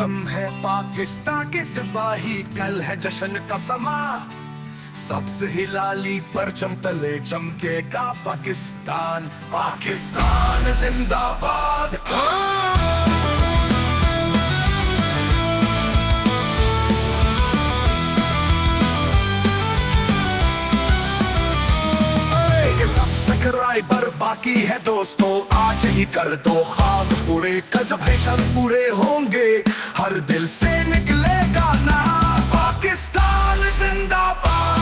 हम है पाकिस्तान के सिपाही, कल है जश्न का समा। सबसे हिलाली परचम तले चमकेगा पाकिस्तान। पाकिस्तान जिंदाबाद। सब्सक्राइबर बाकी है दोस्तों, आज ही कर दो ख्वाब पूरे। कल जब हैशर पूरे होंगे हर दिल से निकलेगा ना, पाकिस्तान जिंदाबाद।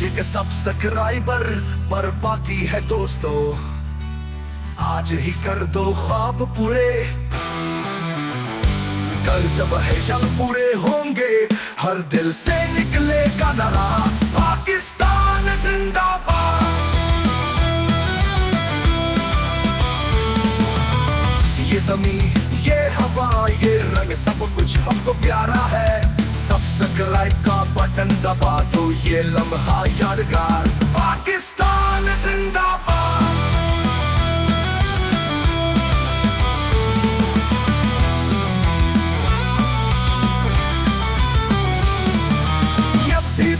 ये सब्सक्राइबर पर बाकी है दोस्तों, आज ही कर दो ख्वाब पूरे। कल जब हैशर पूरे होंगे हर दिल से निकलेगा नारा, पाकिस्तान जिंदाबाद। ये जमीन, ये हवा, ये रंग, सब कुछ हमको प्यारा है। सब्सक्राइब का बटन दबा दो, ये लम्हा यादगार। पाकिस्तान जिंदाबाद।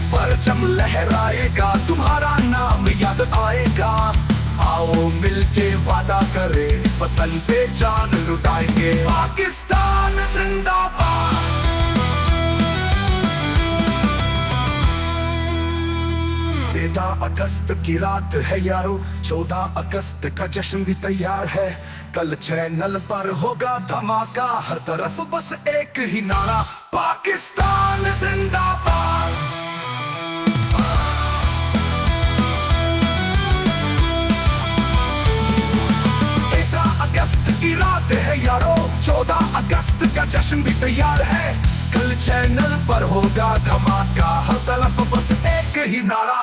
परचम लहराएगा, तुम्हारा नाम याद आएगा। आओ मिलके वादा करें, इस वतन पे जान लुटाएंगे। पाकिस्तान जिंदाबाद। 13 अगस्त की रात है यारो, 14 अगस्त का जश्न भी तैयार है। कल चैनल पर होगा धमाका, हर तरफ बस एक ही नारा, पाकिस्तान जिंदाबाद। 13 अगस्त की रात है यारो, 14 अगस्त का जश्न भी तैयार है। कल चैनल पर होगा धमाका, हर तरफ बस एक ही नारा,